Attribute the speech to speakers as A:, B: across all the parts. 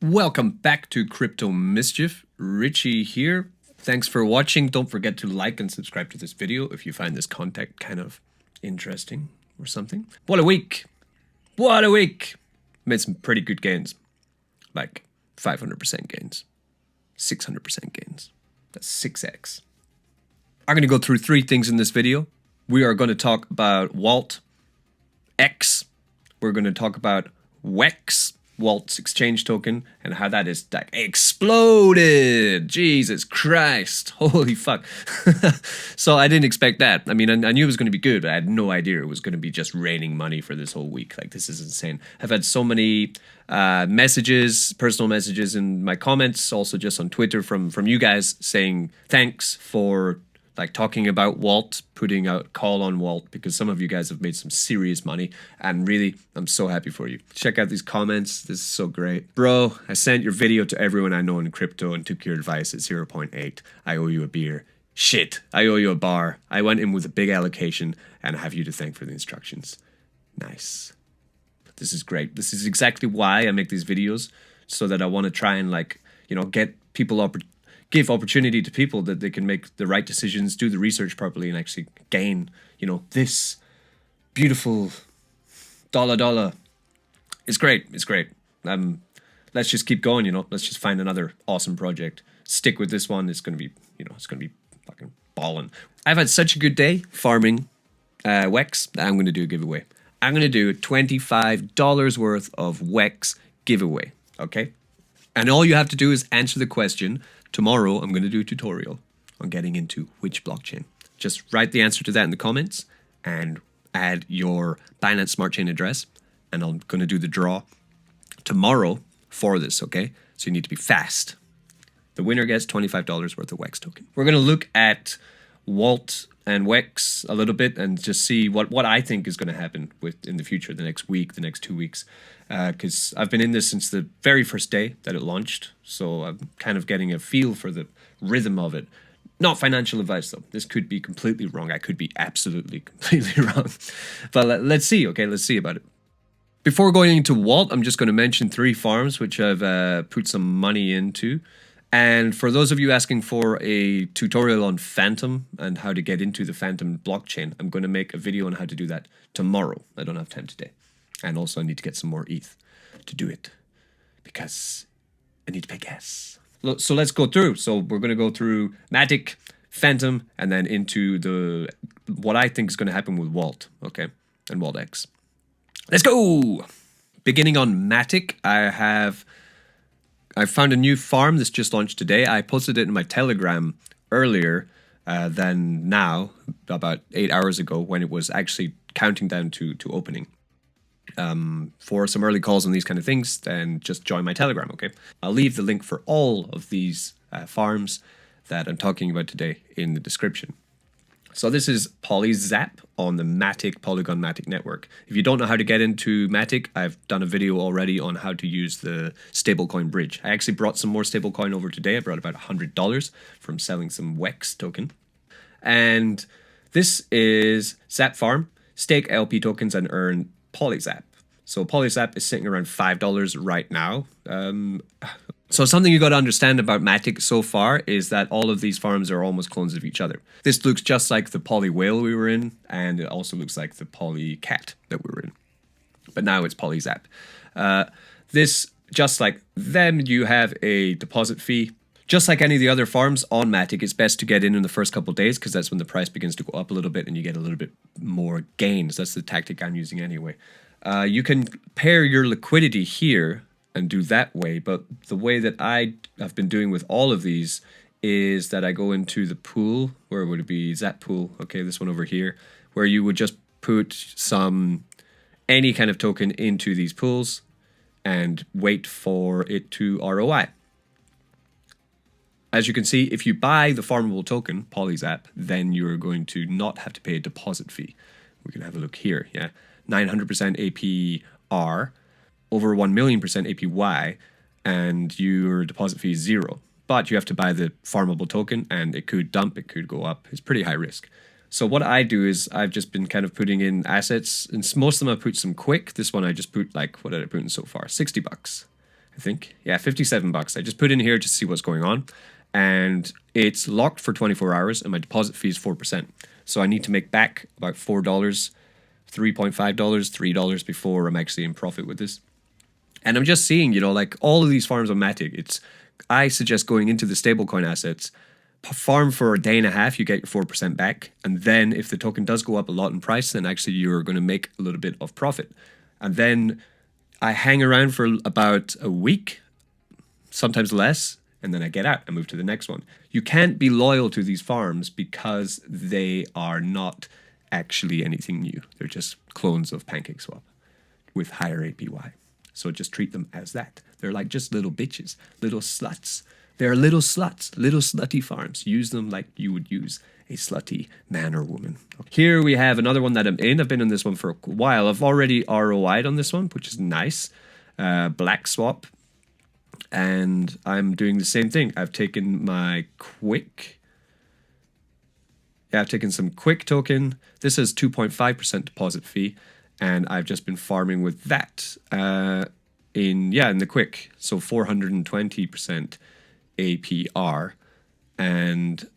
A: Welcome back to Crypto Mischief. Richie here. Thanks for watching. Don't forget to like and subscribe to this video if you find this content kind of interesting or something. What a week. What a week. Made some pretty good gains. Like 500% gains. 600% gains. That's 6x. I'm going to go through three things in this video. We are going to talk about Walt X. We're going to talk about WEX, Walt's exchange token, and how that is like exploded. Jesus Christ. Holy fuck. So I didn't expect that. I mean, I knew it was going to be good, but I had no idea it was going to be just raining money for this whole week. Like, this is insane. I've had so many messages, personal messages in my comments, also just on Twitter from you guys saying thanks for like talking about Walt, putting out call on Walt, because some of you guys have made some serious money, and really, I'm so happy for you. Check out these comments. This is so great. Bro, I sent your video to everyone I know in crypto and took your advice at 0.8. I owe you a beer. Shit, I owe you a bar. I went in with a big allocation and I have you to thank for the instructions. Nice. This is great. This is exactly why I make these videos, so that I want to try and, like, you know, get people give opportunity to people that they can make the right decisions, do the research properly, and actually gain, you know, this beautiful dollar. It's great. It's great. Let's just keep going, you know. Let's just find another awesome project. Stick with this one. It's going to be, you know, it's going to be fucking ballin'. I've had such a good day farming Wex that I'm going to do a giveaway. I'm going to do $25 worth of Wex giveaway, okay? And all you have to do is answer the question. Tomorrow, I'm going to do a tutorial on getting into which blockchain. Just write the answer to that in the comments and add your Binance Smart Chain address. And I'm going to do the draw tomorrow for this, okay? So you need to be fast. The winner gets $25 worth of Wex token. We're going to look at Walt and Wex a little bit and just see what I think is going to happen in the future, the next week, the next 2 weeks. Because I've been in this since the very first day that it launched. So I'm kind of getting a feel for the rhythm of it. Not financial advice, though. This could be completely wrong. I could be absolutely, completely wrong. But let's see, okay? Let's see about it. Before going into Walt, I'm just going to mention 3 farms which I've put some money into. And for those of you asking for a tutorial on FANTOM and how to get into the FANTOM blockchain, I'm going to make a video on how to do that tomorrow. I don't have time today. And also I need to get some more ETH to do it, because I need to pay gas. So let's go through. So we're going to go through MATIC, FANTOM, and then into what I think is going to happen with Walt, okay, and Walt X. Let's go! Beginning on MATIC, I found a new farm that's just launched today. I posted it in my Telegram earlier than now, about 8 hours ago, when it was actually counting down to opening. For some early calls on these kind of things, then just join my Telegram, okay? I'll leave the link for all of these farms that I'm talking about today in the description. So this is PolyZap on the MATIC Polygon MATIC network. If you don't know how to get into MATIC, I've done a video already on how to use the stablecoin bridge. I actually brought some more stablecoin over today. I brought about $100 from selling some Wex token. And this is Zap Farm. Stake LP tokens and earn PolyZap. So PolyZap is sitting around $5 right now. So something you got to understand about MATIC so far is that all of these farms are almost clones of each other. This looks just like the Poly Whale we were in, and it also looks like the Poly Cat that we were in. But now it's PolyZap. This, just like them, you have a deposit fee. Just like any of the other farms on MATIC, it's best to get in the first couple of days, because that's when the price begins to go up a little bit and you get a little bit more gains. That's the tactic I'm using anyway. You can pair your liquidity here and do that way, but the way that I have been doing with all of these is that I go into the pool. Where would it be? Zap pool. Okay, this one over here, where you would just put any kind of token into these pools and wait for it to ROI. As you can see, if you buy the farmable token, PolyZap, then you're going to not have to pay a deposit fee. We can have a look here, yeah. 900% APR, over 1 million% APY, and your deposit fee is 0. But you have to buy the farmable token, and it could dump, it could go up. It's pretty high risk. So what I do is I've just been kind of putting in assets, and most of them I put some quick. This one I just put, like, what did I put in so far? $60. think. Yeah, 57 bucks. I just put in here to see what's going on. And it's locked for 24 hours and my deposit fee is 4%. So I need to make back about $4, $3.5, $3 before I'm actually in profit with this. And I'm just seeing, you know, like all of these farms on MATIC, I suggest going into the stablecoin assets, farm for a day and a half, you get your 4% back. And then if the token does go up a lot in price, then actually you're going to make a little bit of profit. And then I hang around for about a week, sometimes less, and then I get out and move to the next one. You can't be loyal to these farms because they are not actually anything new. They're just clones of PancakeSwap with higher APY. So just treat them as that. They're like just little bitches, little sluts. They're little sluts, little slutty farms. Use them like you would use a slutty man or woman. Here we have another one that I'm in. I've been in this one for a while. I've already ROI'd on this one, which is nice. BLACKSWAP. And I'm doing the same thing. I've taken my Quick. Yeah, I've taken some Quick token. This is 2.5% deposit fee. And I've just been farming with that in the Quick. So 420% APR. And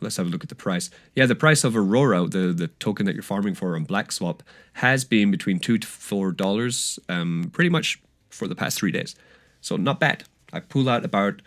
A: let's have a look at the price. Yeah, the price of Aurora, the token that you're farming for on BLACKSWAP, has been between $2 to $4 pretty much for the past 3 days. So not bad. I pull out about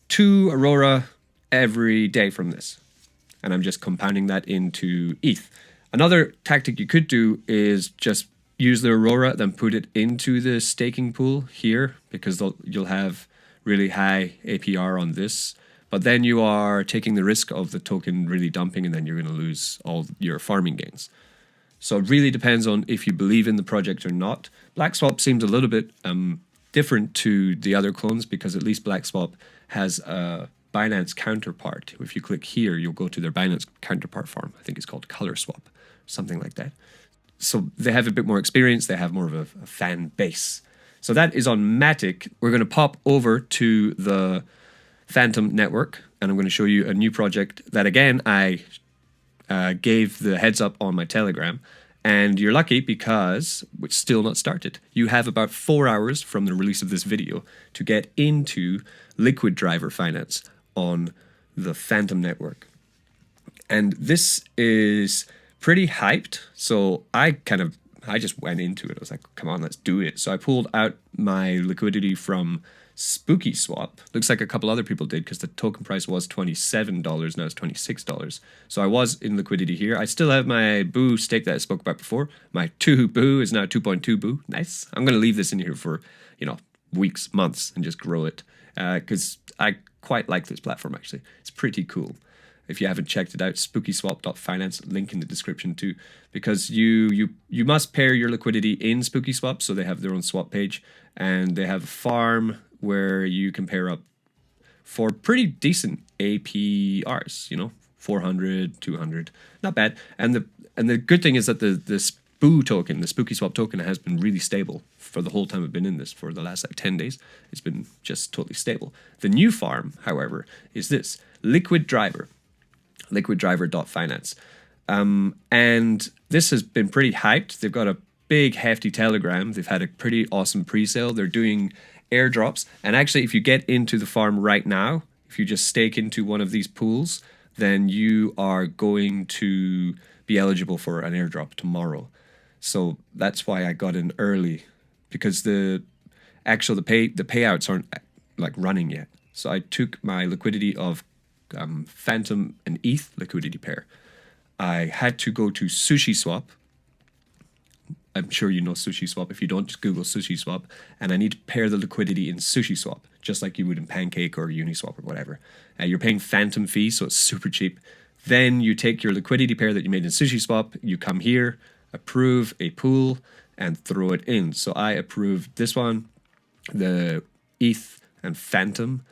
A: 2 Aurora every day from this. And I'm just compounding that into ETH. Another tactic you could do is just use the Aurora, then put it into the staking pool here, because you'll have really high APR on this. But then you are taking the risk of the token really dumping, and then you're going to lose all your farming gains. So it really depends on if you believe in the project or not. BLACKSWAP seems a little bit different to the other clones, because at least BLACKSWAP has a Binance counterpart. If you click here, you'll go to their Binance counterpart farm. I think it's called ColorSwap, something like that. So they have a bit more experience. They have more of a fan base. So that is on MATIC. We're going to pop over to the FANTOM network, and I'm going to show you a new project that, again, I gave the heads up on my Telegram. And you're lucky because it's still not started. You have about 4 hours from the release of this video to get into Liquid Driver Finance on the FANTOM network. And this is pretty hyped. So I just went into it. I was like, come on, let's do it. So I pulled out my liquidity from SpookySwap. Looks like a couple other people did, because the token price was $27. Now it's $26. So I was in liquidity here. I still have my Boo stake that I spoke about before. My 2 Boo is now 2.2 Boo. Nice. I'm going to leave this in here for, weeks, months, and just grow it, because I quite like this platform, actually. It's pretty cool. If you haven't checked it out, SpookySwap.finance, link in the description too, because you must pair your liquidity in SpookySwap, so they have their own swap page, and they have a farm where you can pair up for pretty decent APRs, 400, 200, not bad. And the good thing is that the Spoo token, the SpookySwap token, has been really stable for the whole time I've been in this. For the last 10 days, it's been just totally stable. The new farm, however, is this Liquid Driver, liquiddriver.finance. And this has been pretty hyped. They've got a big hefty Telegram. They've had a pretty awesome pre-sale. They're doing airdrops. And actually, if you get into the farm right now, if you just stake into one of these pools, then you are going to be eligible for an airdrop tomorrow. So that's why I got in early, because the payouts aren't like running yet. So I took my liquidity of FANTOM and ETH liquidity pair. I had to go to SushiSwap. I'm sure you know SushiSwap. If you don't, just Google SushiSwap. And I need to pair the liquidity in SushiSwap, just like you would in Pancake or Uniswap or whatever. You're paying FANTOM fee, so it's super cheap. Then you take your liquidity pair that you made in SushiSwap, you come here, approve a pool, and throw it in. So I approved this one, the ETH and FANTOM,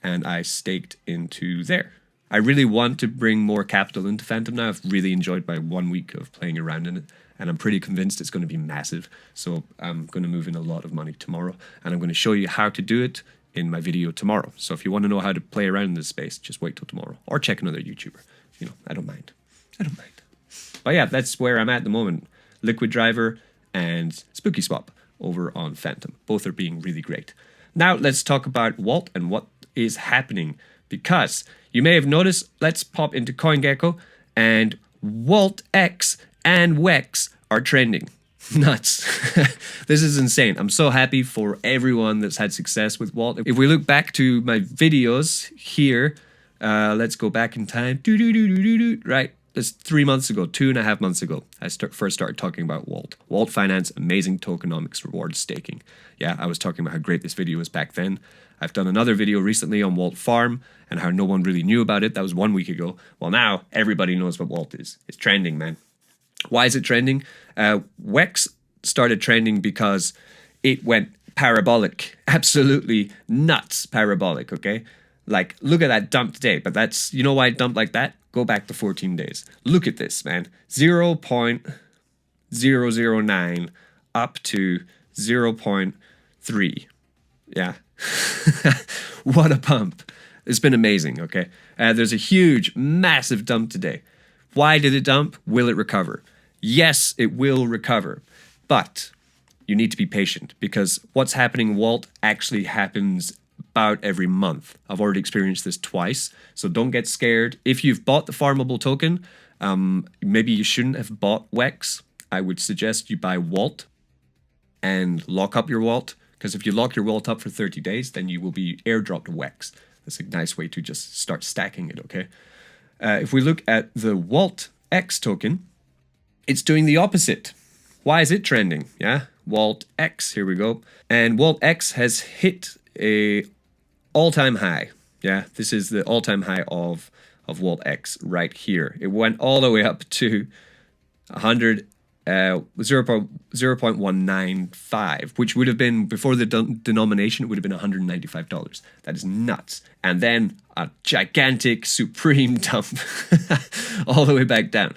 A: and I staked into there. I really want to bring more capital into FANTOM now. I've really enjoyed my 1 week of playing around in it, and I'm pretty convinced it's going to be massive. So I'm going to move in a lot of money tomorrow, and I'm going to show you how to do it in my video tomorrow. So if you want to know how to play around in this space, just wait till tomorrow, or check another YouTuber. I don't mind. But yeah, that's where I'm at the moment. Liquid Driver and SpookySwap over on FANTOM. Both are being really great. Now let's talk about Walt and what is happening, because you may have noticed, let's pop into CoinGecko, and Walt X and WEX are trending. Nuts. This is insane. I'm so happy for everyone that's had success with Walt. If we look back to my videos here, let's go back in time. Right. That's 3 months ago, 2.5 months ago, I first started talking about Walt. Wault.finance, amazing tokenomics reward staking. Yeah, I was talking about how great this video was back then. I've done another video recently on Walt Farm and how no one really knew about it. That was 1 week ago. Well, now everybody knows what Walt is. It's trending, man. Why is it trending? Wex started trending because it went parabolic. Absolutely nuts parabolic, okay? Like, look at that dump today. But that's, you know why it dumped like that? Go back to 14 days. Look at this, man. 0.009 up to 0.3. Yeah. What a pump. It's been amazing, okay? There's a huge, massive dump today. Why did it dump? Will it recover? Yes, it will recover. But you need to be patient, because what's happening, Walt, actually happens about every month. I've already experienced this twice, so don't get scared. If you've bought the farmable token, maybe you shouldn't have bought Wex. I would suggest you buy Walt and lock up your Walt, because if you lock your Walt up for 30 days, then you will be airdropped Wex. That's a nice way to just start stacking it, okay? If we look at the Walt X token, it's doing the opposite. Why is it trending? Yeah, Walt X, here we go. And Walt X has hit a all-time high. Yeah, this is the all-time high of Walt X right here. It went all the way up to 0.195, which would have been, before the denomination, it would have been $195. That is nuts. And then a gigantic supreme dump all the way back down.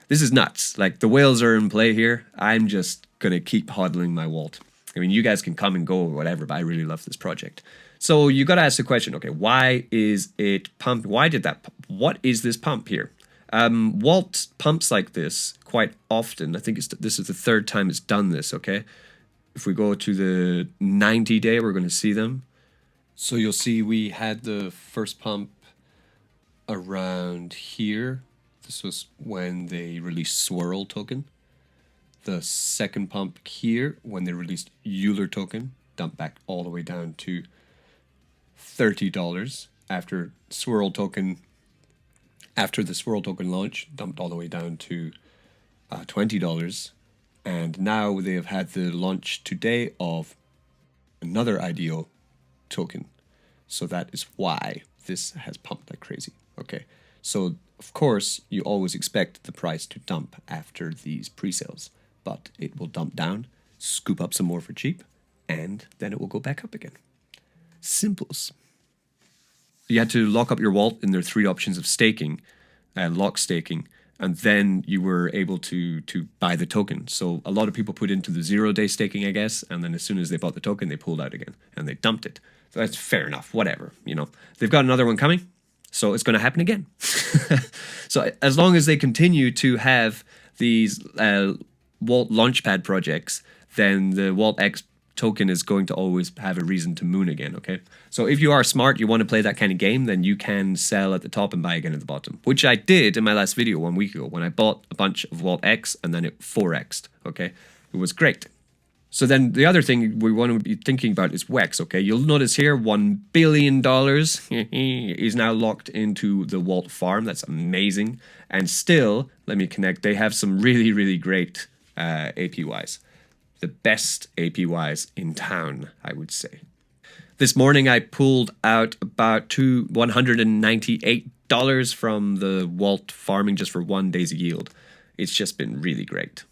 A: This is nuts. Like, the whales are in play here. I'm just going to keep hodling my Walt. I mean, you guys can come and go or whatever, but I really love this project. So you got to ask the question, okay, why is it pumped? Why did that pump? What is this pump here? Walt pumps like this quite often. I think this is the third time it's done this, okay? If we go to the 90-day, we're going to see them. So you'll see we had the first pump around here. This was when they released Swirl token. The second pump here, when they released Euler token, dumped back all the way down to $30 after Swirl token. After the Swirl token launch, dumped all the way down to $20. And now they have had the launch today of another IDO token. So that is why this has pumped like crazy. Okay, so of course, you always expect the price to dump after these pre-sales. But it will dump down, scoop up some more for cheap, and then it will go back up again. Simples. You had to lock up your Walt in their 3 options of staking, lock staking, and then you were able to buy the token. So a lot of people put into the 0-day staking, I guess, and then as soon as they bought the token, they pulled out again, and they dumped it. So that's fair enough, whatever, you know. They've got another one coming, so it's going to happen again. So as long as they continue to have these Walt Launchpad projects, then the Walt X token is going to always have a reason to moon again, okay? So if you are smart, you want to play that kind of game, then you can sell at the top and buy again at the bottom, which I did in my last video 1 week ago when I bought a bunch of Walt X and then it 4x'd, okay? It was great. So then the other thing we want to be thinking about is Wex, okay? You'll notice here $1 billion is now locked into the Walt farm. That's amazing. And still, let me connect, they have some really, really great APYs. The best APYs in town, I would say. This morning I pulled out about $198 from the Walt farming just for 1 day's yield. It's just been really great.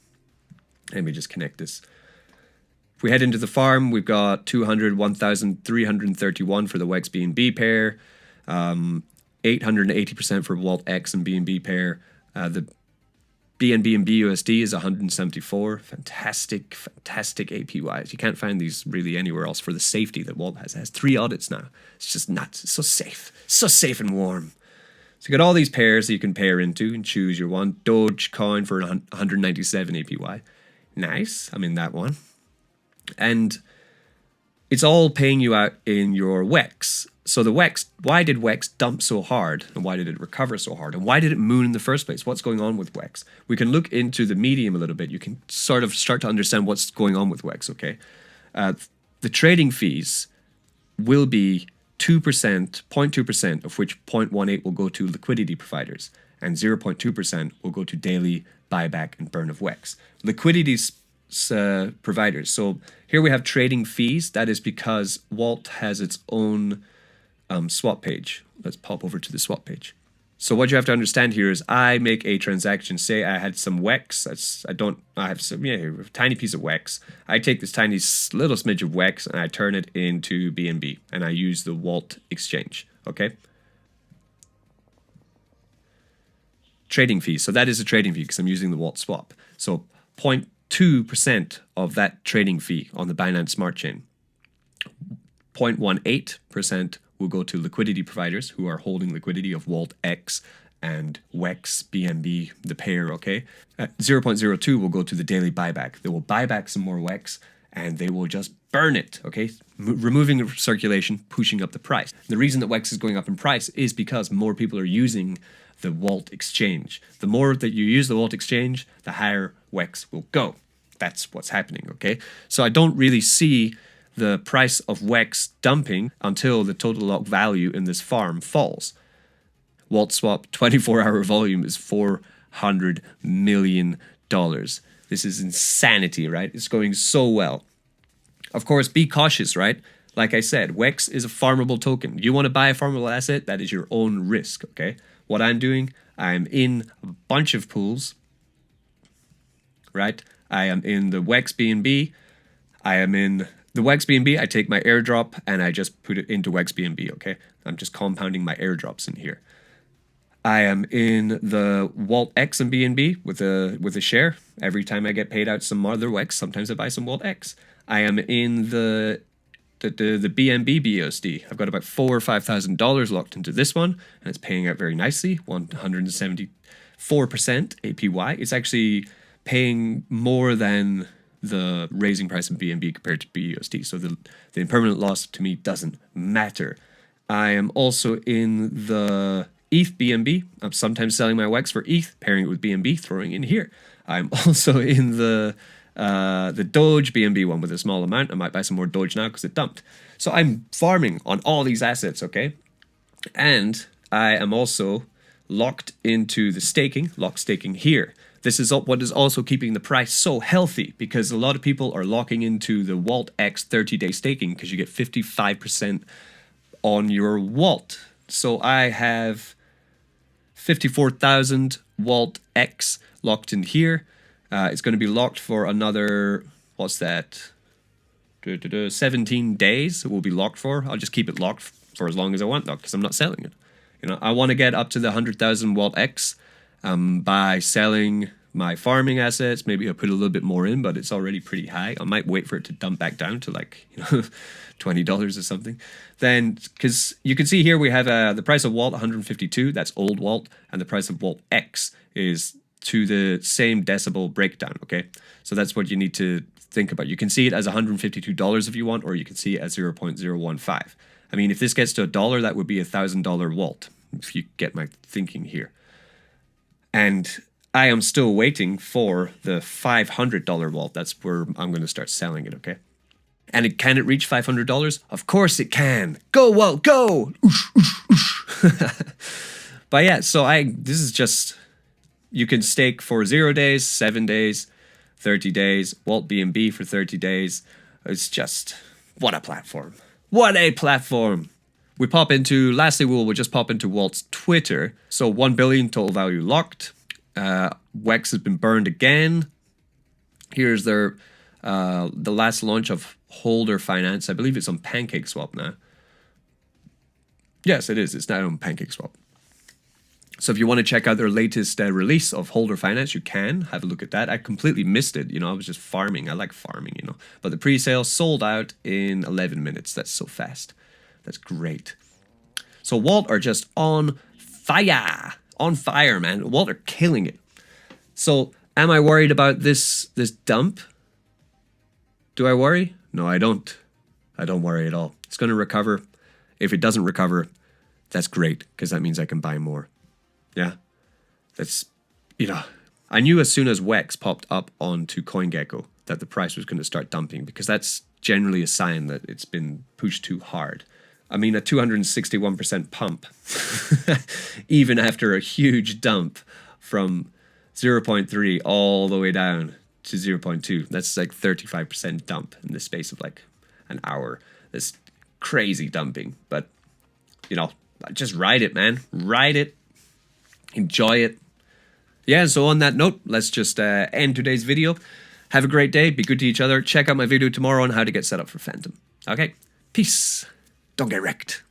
A: Let me just connect this. If we head into the farm, we've got 1,331 for the Wex BNB pair, 880% for Walt X and BNB pair. The BNB and BUSD is 174. Fantastic, fantastic APYs. You can't find these really anywhere else for the safety that Walt has. It has 3 audits now. It's just nuts. It's so safe and warm. So you got all these pairs that you can pair into and choose your one. Dogecoin for 197 APY. Nice. I'm in that one. And it's all paying you out in your WEX. So the WEX, why did WEX dump so hard? And why did it recover so hard? And why did it moon in the first place? What's going on with WEX? We can look into the medium a little bit. You can sort of start to understand what's going on with WEX, okay? The trading fees will be 2%, 0.2%, of which 0.18 will go to liquidity providers, and 0.2% will go to daily buyback and burn of WEX. Liquidity providers. So here we have trading fees. That is because Walt has its own swap page. Let's pop over to the swap page. So what you have to understand here is I make a transaction. Say I had some WEX. I have some, a tiny piece of WEX. I take this tiny little smidge of WEX and I turn it into BNB and I use the Walt exchange. Okay. Trading fee. So that is a trading fee because I'm using the Walt swap. So 0.2% of that trading fee on the Binance Smart Chain. 0.18% will go to liquidity providers who are holding liquidity of Walt X and WEX, BNB, the pair, okay? 0.02 will go to the daily buyback. They will buy back some more WEX and they will just burn it, okay? Removing the circulation, pushing up the price. The reason that WEX is going up in price is because more people are using the Walt exchange. The more that you use the Walt exchange, the higher WEX will go. That's what's happening, okay? So I don't really see the price of WEX dumping until the total lock value in this farm falls. Walt swap 24-hour volume is $400 million. This is insanity, right? It's going so well. Of course, be cautious, right? Like I said, WEX is a farmable token. You want to buy a farmable asset, that is your own risk, okay? What I'm doing, I'm in a bunch of pools, right? I am in the WEX BNB. I am in the WEX BNB. I take my airdrop and I just put it into WEX BNB, okay? I'm just compounding my airdrops in here. I am in the Walt X and BNB with a share. Every time I get paid out some other WEX, sometimes I buy some Walt X. I am in the BNB BUSD. I've got about $4,000 or $5,000 locked into this one, and it's paying out very nicely, 174% APY. It's actually paying more than the raising price of BNB compared to BUSD. So the impermanent loss to me doesn't matter. I am also in the ETH BNB. I'm sometimes selling my WEX for ETH, pairing it with BNB, throwing in here. I'm also in the Doge BNB one with a small amount. I might buy some more Doge now because it dumped. So I'm farming on all these assets, okay? And I am also locked into the staking, lock staking here. This is what is also keeping the price so healthy because a lot of people are locking into the Walt X 30-day staking because you get 55% on your Walt. So I have 54,000 Walt X locked in here. It's going to be locked for another, what's that? 17 days it will be locked for. I'll just keep it locked for as long as I want though, because I'm not selling it. You know, I want to get up to the 100,000 Walt X by selling my farming assets. Maybe I'll put a little bit more in, but it's already pretty high. I might wait for it to dump back down to like, $20 or something. Then, because you can see here we have the price of Walt 152, that's old Walt, and the price of Walt X is to the same decibel breakdown, okay? So that's what you need to think about. You can see it as $152 if you want, or you can see it as 0.015. I mean, if this gets to $1, that would be $1,000 Walt, if you get my thinking here. And I am still waiting for the $500 Walt. That's where I'm going to start selling it, okay? And can it reach $500? Of course it can. Go, Walt, go! Oosh, oosh, oosh. But yeah, so this is just, you can stake for 0 days, 7 days, 30 days, Walt BNB for 30 days. It's just, what a platform. What a platform. Lastly, we'll just pop into Walt's Twitter. So 1 billion total value locked. WEX has been burned again. Here's their the last launch of WALTfinance. I believe it's on PancakeSwap now. Yes, it is. It's now on PancakeSwap. So if you want to check out their latest release of WALTfinance, you can have a look at that. I completely missed it. I was just farming. I like farming, But the pre-sale sold out in 11 minutes. That's so fast. That's great. So Walt are just on fire. On fire, man. Walt are killing it. So am I worried about this dump? Do I worry? No, I don't. I don't worry at all. It's going to recover. If it doesn't recover, that's great, because that means I can buy more. Yeah. That's, I knew as soon as Wex popped up onto CoinGecko that the price was going to start dumping, because that's generally a sign that it's been pushed too hard. I mean, a 261% pump, even after a huge dump from 0.3 all the way down to 0.2. That's like 35% dump in the space of like an hour. That's crazy dumping. But, just ride it, man. Ride it. Enjoy it. Yeah, so on that note, let's just end today's video. Have a great day. Be good to each other. Check out my video tomorrow on how to get set up for Phantom. Okay, peace. Don't get wrecked.